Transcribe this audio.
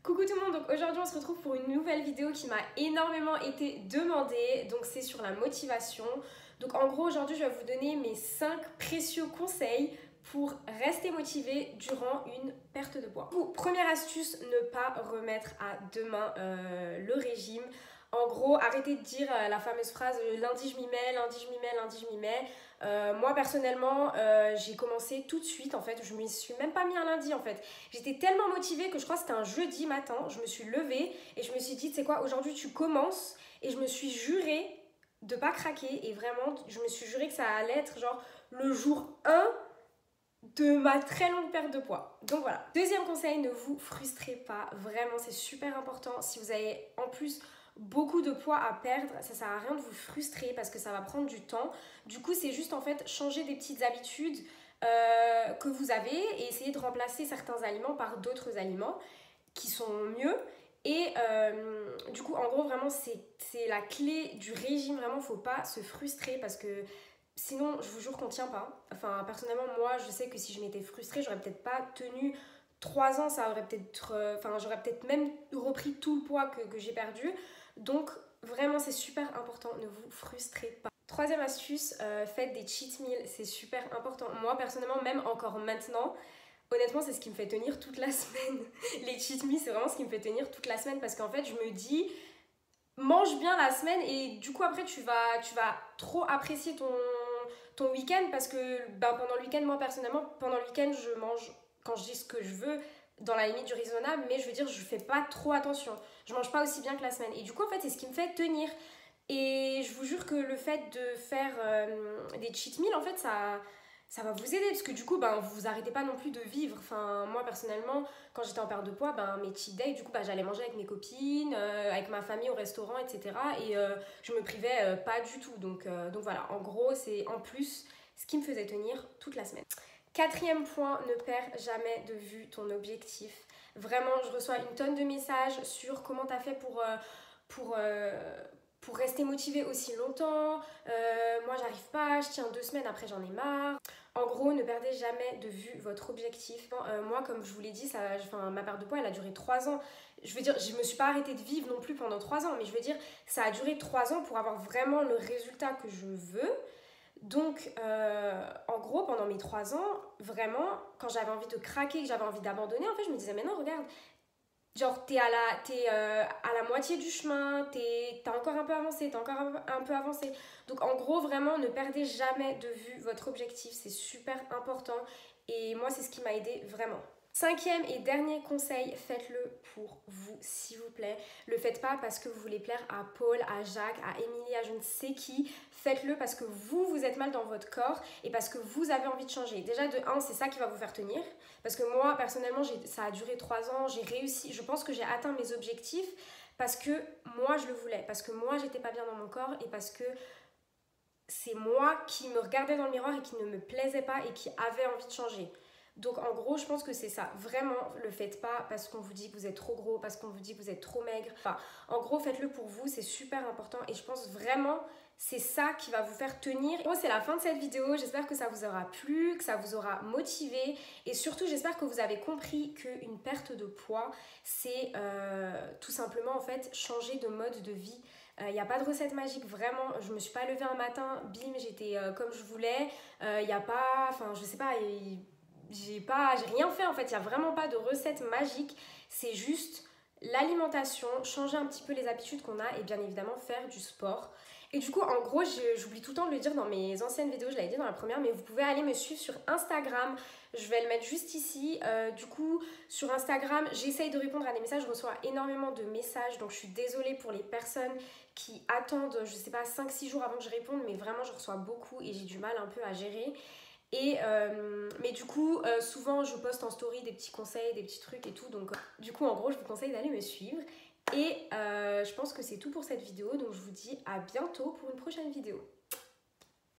Coucou tout le monde, donc aujourd'hui on se retrouve pour une nouvelle vidéo qui m'a énormément été demandée, donc c'est sur la motivation. Donc en gros aujourd'hui je vais vous donner mes 5 précieux conseils pour rester motivé durant une perte de poids. Première astuce, ne pas remettre à demain le régime. En gros, arrêtez de dire la fameuse phrase lundi je m'y mets, lundi je m'y mets, lundi je m'y mets. Moi personnellement, j'ai commencé tout de suite en fait. Je ne m'y suis même pas mis un lundi en fait. J'étais tellement motivée que je crois que c'était un jeudi matin. Je me suis levée et je me suis dit, tu sais quoi, aujourd'hui tu commences. Et je me suis jurée de pas craquer. Et vraiment, je me suis jurée que ça allait être genre le jour 1 de ma très longue perte de poids. Donc voilà. Deuxième conseil, ne vous frustrez pas. Vraiment, c'est super important. Si vous avez en plus beaucoup de poids à perdre, ça sert à rien de vous frustrer parce que ça va prendre du temps. Du coup, c'est juste en fait changer des petites habitudes que vous avez et essayer de remplacer certains aliments par d'autres aliments qui sont mieux. Et du coup, en gros, vraiment, c'est la clé du régime. Vraiment, faut pas se frustrer parce que sinon, je vous jure qu'on tient pas. Enfin, personnellement, moi, je sais que si je m'étais frustrée, j'aurais peut-être pas tenu 3 ans. Ça aurait peut-être... Enfin, j'aurais peut-être même repris tout le poids que j'ai perdu. Donc, vraiment, c'est super important. Ne vous frustrez pas. Troisième astuce, faites des cheat meals. C'est super important. Moi, personnellement, même encore maintenant... Honnêtement, c'est ce qui me fait tenir toute la semaine. Les cheat meals, c'est vraiment ce qui me fait tenir toute la semaine parce qu'en fait, je me dis, mange bien la semaine et du coup, après, tu vas trop apprécier ton week-end parce que pendant le week-end, moi, personnellement, pendant le week-end, je mange quand je dis ce que je veux dans la limite du raisonnable, mais je veux dire, je fais pas trop attention. Je mange pas aussi bien que la semaine. Et du coup, en fait, c'est ce qui me fait tenir. Et je vous jure que le fait de faire des cheat meals, en fait, ça va vous aider parce que du coup vous arrêtez pas non plus de vivre. Enfin, moi personnellement quand j'étais en perte de poids, mes cheat days du coup j'allais manger avec mes copines, avec ma famille au restaurant, etc. Et je me privais pas du tout. Donc voilà, en gros c'est en plus ce qui me faisait tenir toute la semaine. Quatrième point, ne perds jamais de vue ton objectif. Vraiment, je reçois une tonne de messages sur comment t'as fait pour rester motivée aussi longtemps. Moi j'arrive pas, je tiens 2 semaines, après j'en ai marre. En gros, ne perdez jamais de vue votre objectif. Moi, comme je vous l'ai dit, ma perte de poids elle a duré 3 ans. Je veux dire, je me suis pas arrêtée de vivre non plus pendant 3 ans, mais je veux dire, ça a duré 3 ans pour avoir vraiment le résultat que je veux. Donc, en gros, pendant mes 3 ans, vraiment, quand j'avais envie de craquer, que j'avais envie d'abandonner, en fait, je me disais, mais non, regarde, genre, t'es à la moitié du chemin, t'as encore un peu avancé, t'as encore un peu avancé. Donc, en gros, vraiment, ne perdez jamais de vue votre objectif. C'est super important. Et moi, c'est ce qui m'a aidé vraiment. Cinquième et dernier conseil, faites-le pour vous, s'il vous plaît. Le faites pas parce que vous voulez plaire à Paul, à Jacques, à Émilie, à je ne sais qui. Faites-le parce que vous êtes mal dans votre corps et parce que vous avez envie de changer. Déjà, de 1, c'est ça qui va vous faire tenir. Parce que moi, personnellement, ça a duré 3 ans, j'ai réussi. Je pense que j'ai atteint mes objectifs parce que moi, je le voulais. Parce que moi, j'étais pas bien dans mon corps et parce que c'est moi qui me regardais dans le miroir et qui ne me plaisait pas et qui avait envie de changer. Donc en gros, je pense que c'est ça. Vraiment, le faites pas parce qu'on vous dit que vous êtes trop gros, parce qu'on vous dit que vous êtes trop maigre. Enfin, en gros, faites-le pour vous, c'est super important. Et je pense vraiment, c'est ça qui va vous faire tenir. Moi, c'est la fin de cette vidéo. J'espère que ça vous aura plu, que ça vous aura motivé. Et surtout, j'espère que vous avez compris qu'une perte de poids, c'est tout simplement en fait changer de mode de vie. Il n'y a pas de recette magique, vraiment. Je me suis pas levée un matin, bim, j'étais comme je voulais. Il n'y a pas, enfin, je sais pas, j'ai rien fait en fait. Il n'y a vraiment pas de recette magique. C'est juste l'alimentation, changer un petit peu les habitudes qu'on a et bien évidemment faire du sport. Et du coup, en gros, j'oublie tout le temps de le dire dans mes anciennes vidéos, je l'avais dit dans la première, mais vous pouvez aller me suivre sur Instagram. Je vais le mettre juste ici. Du coup, sur Instagram, j'essaye de répondre à des messages. Je reçois énormément de messages, donc je suis désolée pour les personnes qui attendent, je sais pas, 5-6 jours avant que je réponde, mais vraiment, je reçois beaucoup et j'ai du mal un peu à gérer. Et mais du coup, souvent, je poste en story des petits conseils, des petits trucs et tout. Donc, du coup, en gros, je vous conseille d'aller me suivre. Et je pense que c'est tout pour cette vidéo. Donc, je vous dis à bientôt pour une prochaine vidéo.